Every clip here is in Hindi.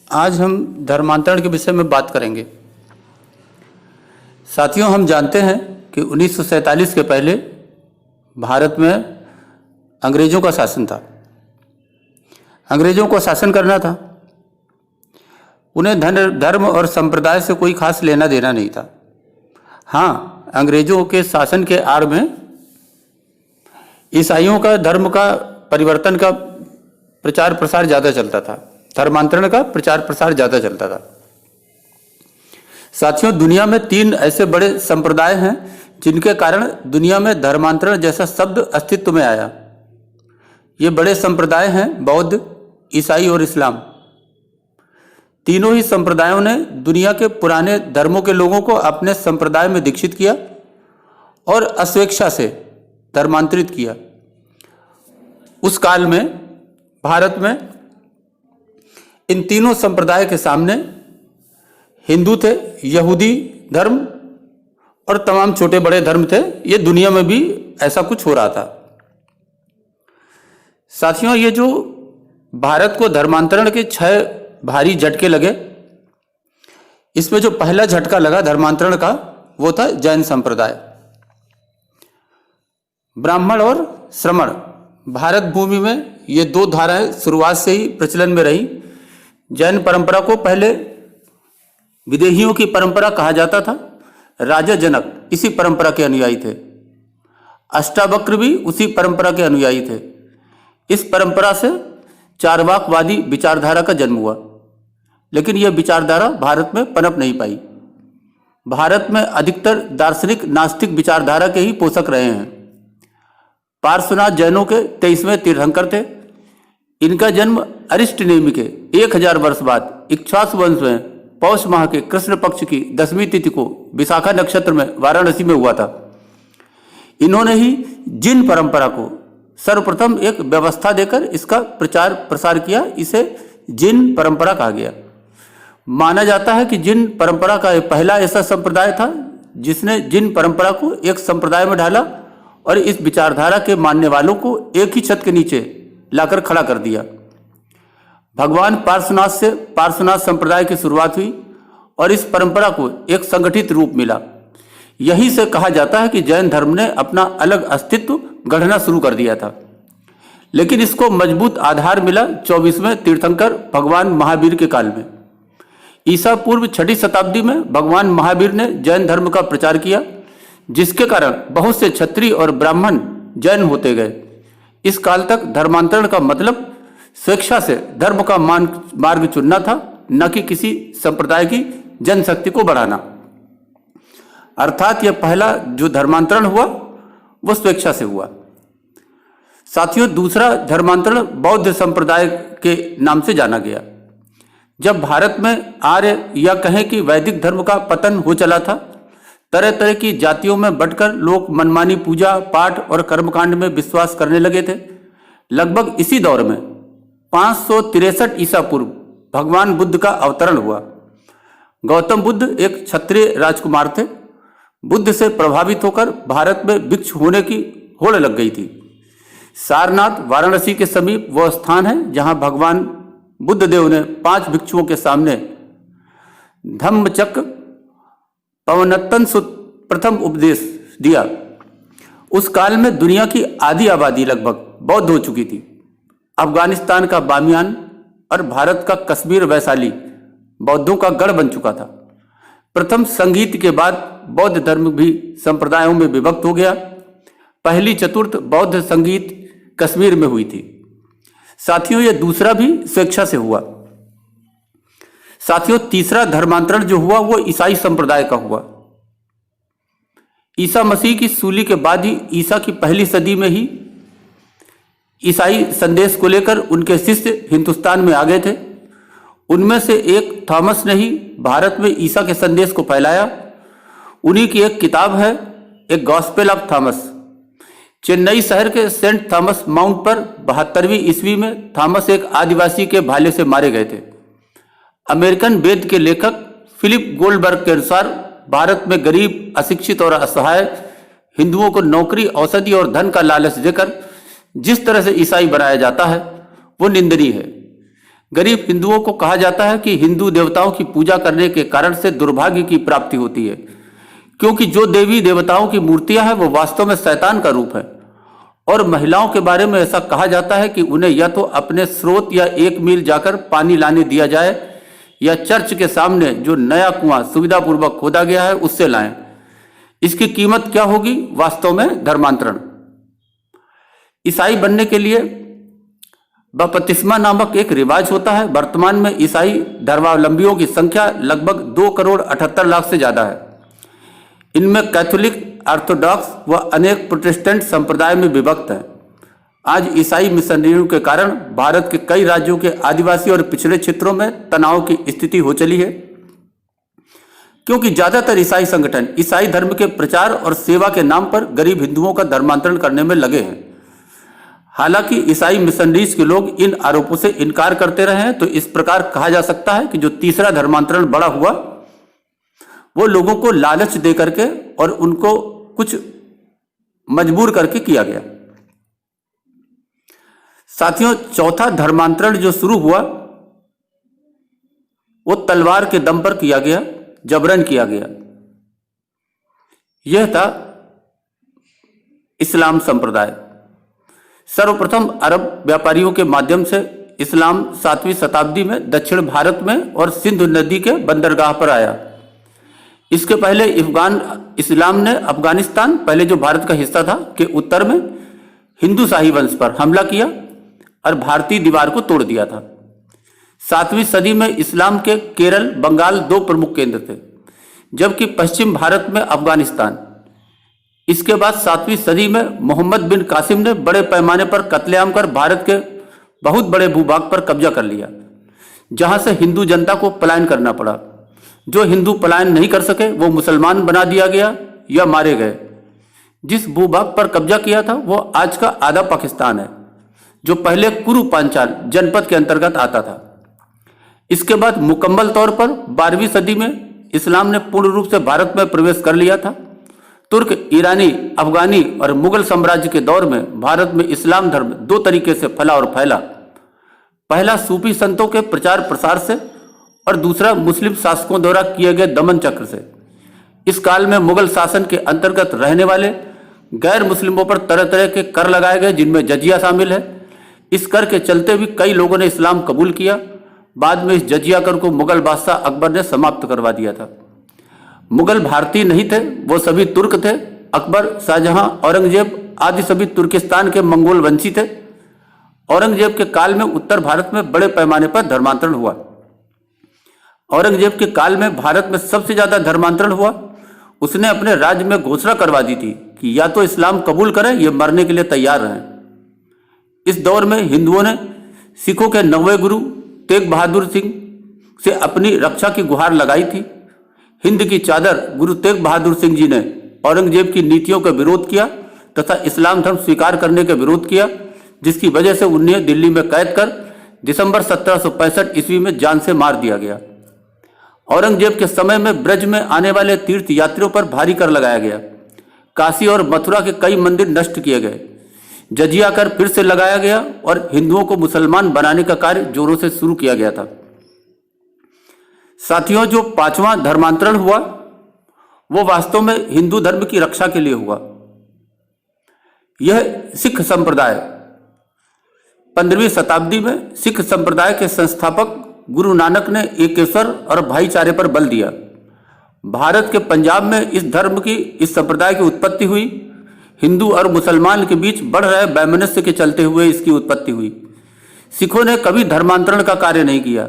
आज हम धर्मांतरण के विषय में बात करेंगे। साथियों, हम जानते हैं कि 1947 के पहले भारत में अंग्रेजों का शासन था। अंग्रेजों को शासन करना था, उन्हें धर्म और संप्रदाय से कोई खास लेना देना नहीं था। हाँ, अंग्रेजों के शासन के आड़ में ईसाइयों का धर्म का परिवर्तन का प्रचार प्रसार ज़्यादा चलता था, धर्मांतरण का प्रचार प्रसार ज़्यादा चलता था। साथियों, दुनिया में 3 ऐसे बड़े संप्रदाय हैं जिनके कारण दुनिया में धर्मांतरण जैसा शब्द अस्तित्व में आया। ये बड़े संप्रदाय हैं बौद्ध, ईसाई और इस्लाम। तीनों ही संप्रदायों ने दुनिया के पुराने धर्मों के लोगों को अपने संप्रदाय में दीक्षित किया और अस्वेच्छा से धर्मांतरित किया। उस काल में भारत में इन तीनों संप्रदाय के सामने हिंदू थे, यहूदी धर्म और तमाम छोटे बड़े धर्म थे। ये दुनिया में भी ऐसा कुछ हो रहा था। साथियों, ये जो भारत को धर्मांतरण के 6 भारी झटके लगे, इसमें जो पहला झटका लगा धर्मांतरण का वो था जैन संप्रदाय। ब्राह्मण और श्रमण भारत भूमि में ये 2 धाराएं शुरुआत से ही प्रचलन में रही। जैन परंपरा को पहले विदेहियों की परंपरा कहा जाता था। राजा जनक इसी परंपरा के अनुयायी थे। अष्टावक्र भी उसी परंपरा के अनुयायी थे। इस परंपरा से चार्वाकवादी विचारधारा का जन्म हुआ, लेकिन यह विचारधारा भारत में पनप नहीं पाई। भारत में अधिकतर दार्शनिक नास्तिक विचारधारा के ही पोषक रहे हैं। पार्श्वनाथ जैनों के 23वें तीर्थंकर थे। इनका जन्म अरिष्ट नेमि के 1000 वर्ष बाद इक्ष्वाकु वंश में पौष माह के कृष्ण पक्ष की 10वीं तिथि को विशाखा नक्षत्र में वाराणसी में हुआ था। इन्होंने ही जिन परंपरा को सर्वप्रथम एक व्यवस्था देकर इसका प्रचार प्रसार किया। इसे जिन परंपरा कहा गया। माना जाता है कि जिन परंपरा का पहला ऐसा संप्रदाय था जिसने जिन परंपरा को एक संप्रदाय में ढाला और इस विचारधारा के मानने वालों को एक ही छत के नीचे लाकर खड़ा कर दिया। भगवान पार्श्वनाथ से पार्श्वनाथ संप्रदाय की शुरुआत हुई और इस परंपरा को एक संगठित रूप मिला। यहीं से कहा जाता है कि जैन धर्म ने अपना अलग अस्तित्व गढ़ना शुरू कर दिया था। लेकिन इसको मजबूत आधार मिला 24वें तीर्थंकर भगवान महावीर के काल में। ईसा पूर्व 6वीं शताब्दी में भगवान महावीर ने जैन धर्म का प्रचार किया, जिसके कारण बहुत से क्षत्रिय और ब्राह्मण जैन होते गए। इस काल तक धर्मांतरण का मतलब स्वेच्छा से धर्म का मार्ग चुनना था, न कि किसी संप्रदाय की जनशक्ति को बढ़ाना। अर्थात यह पहला जो धर्मांतरण हुआ वो स्वेच्छा से हुआ। साथियों, दूसरा धर्मांतरण बौद्ध संप्रदाय के नाम से जाना गया। जब भारत में आर्य या कहें कि वैदिक धर्म का पतन हो चला था, तरह तरह की जातियों में बंटकर लोग मनमानी पूजा पाठ और कर्मकांड में विश्वास करने लगे थे। लगभग इसी दौर में 563 ईसा पूर्व भगवान बुद्ध का अवतरण हुआ। गौतम बुद्ध एक क्षत्रिय राजकुमार थे। बुद्ध से प्रभावित होकर भारत में भिक्षु होने की होड़ लग गई थी। सारनाथ वाराणसी के समीप वह स्थान है जहां भगवान बुद्ध देव ने 5 भिक्षुओं के सामने धम्मचक्र पवनत्तन सुत प्रथम उपदेश दिया। उस काल में दुनिया की आधी आबादी लगभग बौद्ध हो चुकी थी। अफगानिस्तान का बामियान और भारत का कश्मीर वैशाली बौद्धों का गढ़ बन चुका था। प्रथम संगीत के बाद बौद्ध धर्म भी संप्रदायों में विभक्त हो गया। पहली चतुर्थ बौद्ध संगीत कश्मीर में हुई थी। साथियों, यह दूसरा भी स्वेच्छा से हुआ। साथियों, तीसरा धर्मांतरण जो हुआ वो ईसाई संप्रदाय का हुआ। ईसा मसीह की सूली के बाद ही ईसा की पहली सदी में ही ईसाई संदेश को लेकर उनके शिष्य हिंदुस्तान में आ गए थे। उनमें से एक थॉमस ने ही भारत में ईसा के संदेश को फैलाया। उन्हीं की एक किताब है ए गॉस्पेल ऑफ थॉमस। चेन्नई शहर के सेंट थॉमस माउंट पर 72वीं ईस्वी में थॉमस एक आदिवासी के भाले से मारे गए थे। अमेरिकन वेद के लेखक फिलिप गोल्डबर्ग के अनुसार भारत में गरीब, अशिक्षित और असहाय हिंदुओं को नौकरी, औषधि और धन का लालच देकर जिस तरह से ईसाई बनाया जाता है वो निंदनीय है। गरीब हिंदुओं को कहा जाता है कि हिंदू देवताओं की पूजा करने के कारण से दुर्भाग्य की प्राप्ति होती है, क्योंकि जो देवी देवताओं की मूर्तियां हैं वो वास्तव में शैतान का रूप है। और महिलाओं के बारे में ऐसा कहा जाता है कि उन्हें या तो अपने स्रोत या 1 मील जाकर पानी लाने दिया जाए, या चर्च के सामने जो नया कुआं सुविधापूर्वक खोदा गया है उससे लाएं। इसकी कीमत क्या होगी? वास्तव में धर्मांतरण। ईसाई बनने के लिए बपतिस्मा नामक एक रिवाज होता है। वर्तमान में ईसाई धर्मावलंबियों की संख्या लगभग 2,78,00,000 से ज्यादा है। इनमें कैथोलिक, ऑर्थोडॉक्स व अनेक प्रोटेस्टेंट संप्रदाय में विभक्त हैं। आज ईसाई मिशनरियों के कारण भारत के कई राज्यों के आदिवासी और पिछड़े क्षेत्रों में तनाव की स्थिति हो चली है, क्योंकि ज्यादातर ईसाई संगठन ईसाई धर्म के प्रचार और सेवा के नाम पर गरीब हिंदुओं का धर्मांतरण करने में लगे हैं। हालांकि ईसाई मिशनरीज के लोग इन आरोपों से इनकार करते रहे हैं, तो इस प्रकार कहा जा सकता है कि जो तीसरा धर्मांतरण बड़ा हुआ वो लोगों को लालच दे करके और उनको कुछ मजबूर करके किया गया। साथियों, चौथा धर्मांतरण जो शुरू हुआ वो तलवार के दम पर किया गया, जबरन किया गया। यह था इस्लाम संप्रदाय। सर्वप्रथम अरब व्यापारियों के माध्यम से इस्लाम 7वीं शताब्दी में दक्षिण भारत में और सिंधु नदी के बंदरगाह पर आया। इसके पहले इस्लाम ने अफगानिस्तान, पहले जो भारत का हिस्सा था, के उत्तर में हिंदू शाही वंश पर हमला किया और भारतीय दीवार को तोड़ दिया था। 7वीं सदी में इस्लाम के केरल, बंगाल 2 प्रमुख केंद्र थे, जबकि पश्चिम भारत में अफगानिस्तान। इसके बाद 7वीं सदी में मोहम्मद बिन कासिम ने बड़े पैमाने पर कत्लेआम कर भारत के बहुत बड़े भूभाग पर कब्जा कर लिया, जहां से हिंदू जनता को पलायन करना पड़ा। जो हिंदू पलायन नहीं कर सके वो मुसलमान बना दिया गया या मारे गए। जिस भूभाग पर कब्जा किया था वो आज का आधा पाकिस्तान है, जो पहले कुरु पांचाल जनपद के अंतर्गत आता था। इसके बाद मुकम्मल तौर पर 12वीं सदी में इस्लाम ने पूर्ण रूप से भारत में प्रवेश कर लिया था। तुर्क, ईरानी, अफगानी और मुगल साम्राज्य के दौर में भारत में इस्लाम धर्म 2 तरीके से फला और फैला। पहला सूफी संतों के प्रचार प्रसार से और दूसरा मुस्लिम शासकों द्वारा किए गए दमन चक्र से। इस काल में मुगल शासन के अंतर्गत रहने वाले गैर मुस्लिमों पर तरह तरह के कर लगाए गए, जिनमें जजिया शामिल है। इस कर के चलते भी कई लोगों ने इस्लाम कबूल किया। बाद में इस जजिया कर को मुगल बादशाह अकबर ने समाप्त करवा दिया था। मुगल भारतीय नहीं थे, वो सभी तुर्क थे। अकबर, शाहजहां, औरंगजेब आदि सभी तुर्किस्तान के मंगोल वंशी थे। औरंगजेब के काल में उत्तर भारत में बड़े पैमाने पर धर्मांतरण हुआ। औरंगजेब के काल में भारत में सबसे ज्यादा धर्मांतरण हुआ। उसने अपने राज्य में घोषणा करवा दी थी कि या तो इस्लाम कबूल करें या मरने के लिए तैयार रहें। इस दौर में हिंदुओं ने सिखों के 9वें गुरु तेग बहादुर सिंह से अपनी रक्षा की गुहार लगाई थी। हिंद की चादर गुरु तेग बहादुर सिंह जी ने औरंगजेब की नीतियों का विरोध किया तथा इस्लाम धर्म स्वीकार करने का विरोध किया, जिसकी वजह से उन्हें दिल्ली में कैद कर दिसंबर 1765 ईस्वी में जान से मार दिया गया। औरंगजेब के समय में ब्रज में आने वाले तीर्थ यात्रियों पर भारी कर लगाया गया। काशी और मथुरा के कई मंदिर नष्ट किए गए। जजिया कर फिर से लगाया गया और हिंदुओं को मुसलमान बनाने का कार्य जोरों से शुरू किया गया था। साथियों, जो 5वां धर्मांतरण हुआ वो वास्तव में हिंदू धर्म की रक्षा के लिए हुआ। यह सिख संप्रदाय 15वीं शताब्दी में सिख संप्रदाय के संस्थापक गुरु नानक ने एकेश्वर और भाईचारे पर बल दिया। भारत के पंजाब में इस संप्रदाय की उत्पत्ति हुई। हिंदू और मुसलमान के बीच बढ़ रहे वैमनस्य के चलते हुए इसकी उत्पत्ति हुई। सिखों ने कभी धर्मांतरण का कार्य नहीं किया।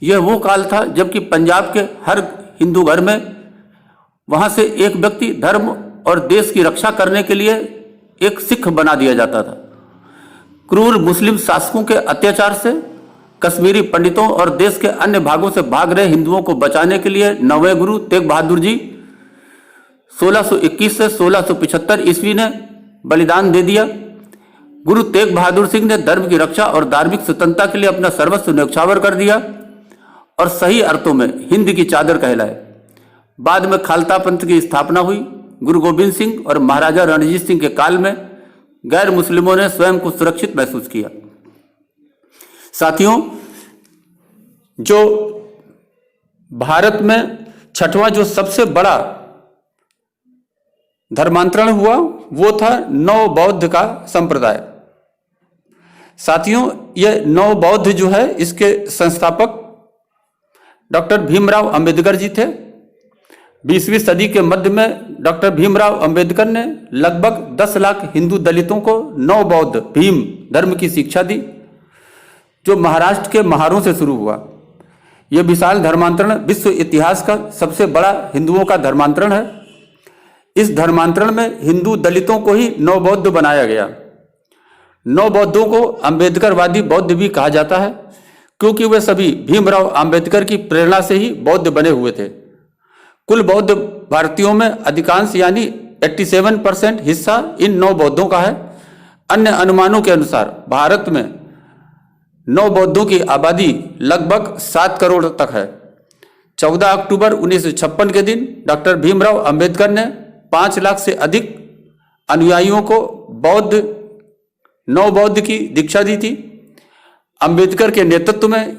यह वो काल था जबकि पंजाब के हर हिंदू घर में वहां से एक व्यक्ति धर्म और देश की रक्षा करने के लिए एक सिख बना दिया जाता था। क्रूर मुस्लिम शासकों के अत्याचार से कश्मीरी पंडितों और देश के अन्य भागों से भाग रहे हिंदुओं को बचाने के लिए 9वें गुरु तेग बहादुर जी 1621 से 1675 ईस्वी ने बलिदान दे दिया। गुरु तेग बहादुर सिंह ने धर्म की रक्षा और धार्मिक स्वतंत्रता के लिए अपना सर्वस्व न्यौछावर कर दिया और सही अर्थों में हिंद की चादर कहलाए। बाद में खालसा पंथ की स्थापना हुई। गुरु गोविंद सिंह और महाराजा रणजीत सिंह के काल में गैर मुस्लिमों ने स्वयं को सुरक्षित महसूस किया। साथियों, जो भारत में छठवां जो सबसे बड़ा धर्मांतरण हुआ वो था नव बौद्ध का संप्रदाय। साथियों, यह नव बौद्ध जो है इसके संस्थापक डॉक्टर भीमराव अंबेडकर जी थे। 20वीं सदी के मध्य में डॉक्टर भीमराव अंबेडकर ने लगभग 10 लाख हिंदू दलितों को नव बौद्ध भीम धर्म की शिक्षा दी, जो महाराष्ट्र के महारों से शुरू हुआ। यह विशाल धर्मांतरण विश्व इतिहास का सबसे बड़ा हिंदुओं का धर्मांतरण है। इस धर्मांतरण में हिंदू दलितों को ही नव बौद्ध बनाया गया। नव बौद्धों को अंबेडकरवादी बौद्ध भी कहा जाता है, क्योंकि वे सभी भीमराव अंबेडकर की प्रेरणा से ही बौद्ध बने हुए थे। कुल बौद्ध भारतीयों में अधिकांश यानी 87% हिस्सा इन नव बौद्धों का है। अन्य अनुमानों के अनुसार भारत में नव बौद्धों की आबादी लगभग 7 करोड़ तक है। 14 अक्टूबर 1956 के दिन डॉक्टर भीमराव अंबेडकर ने 5 लाख से अधिक अनुयायियों को नव बौद्ध की दीक्षा दी थी। अंबेडकर के नेतृत्व में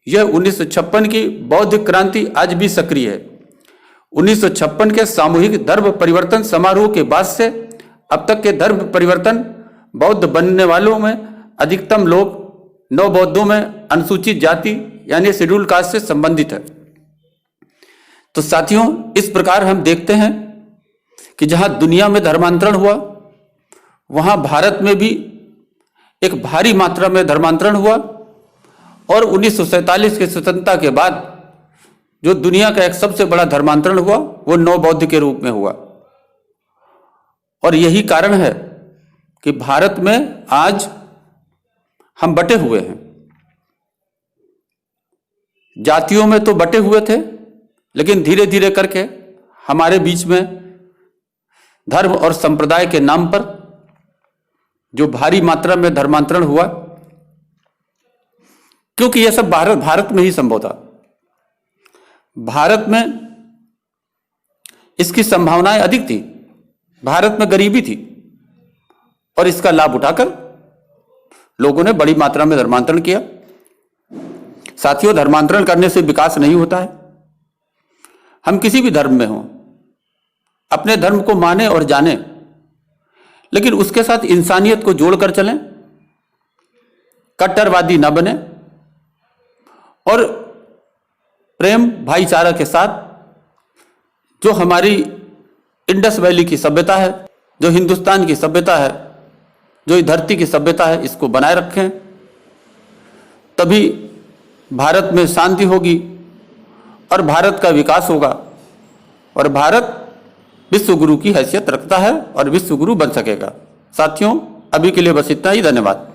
यह 1956 की बौद्ध क्रांति आज भी सक्रिय है। 1956 के सामूहिक धर्म परिवर्तन समारोह के बाद से अब तक के धर्म परिवर्तन बौद्ध बनने वालों में अधिकतम लोग नव बौद्धों में अनुसूचित जाति यानी शेड्यूल कास्ट से संबंधित है। तो साथियों, इस प्रकार हम देखते हैं कि जहां दुनिया में धर्मांतरण हुआ वहां भारत में भी एक भारी मात्रा में धर्मांतरण हुआ और 1947 के स्वतंत्रता के बाद जो दुनिया का एक सबसे बड़ा धर्मांतरण हुआ वो नव बौद्ध के रूप में हुआ। और यही कारण है कि भारत में आज हम बटे हुए हैं। जातियों में तो बटे हुए थे, लेकिन धीरे धीरे करके हमारे बीच में धर्म और संप्रदाय के नाम पर जो भारी मात्रा में धर्मांतरण हुआ, क्योंकि यह सब भारत में ही संभव था। भारत में इसकी संभावनाएं अधिक थी। भारत में गरीबी थी और इसका लाभ उठाकर लोगों ने बड़ी मात्रा में धर्मांतरण किया। साथियों, धर्मांतरण करने से विकास नहीं होता है। हम किसी भी धर्म में हों, अपने धर्म को माने और जाने, लेकिन उसके साथ इंसानियत को जोड़कर चलें, कट्टरवादी न बने और प्रेम भाईचारा के साथ जो हमारी इंडस वैली की सभ्यता है, जो हिंदुस्तान की सभ्यता है, जो इस धरती की सभ्यता है, इसको बनाए रखें। तभी भारत में शांति होगी और भारत का विकास होगा और भारत विश्व गुरु की हैसियत रखता है और विश्व गुरु बन सकेगा। साथियों, अभी के लिए बस इतना ही। धन्यवाद।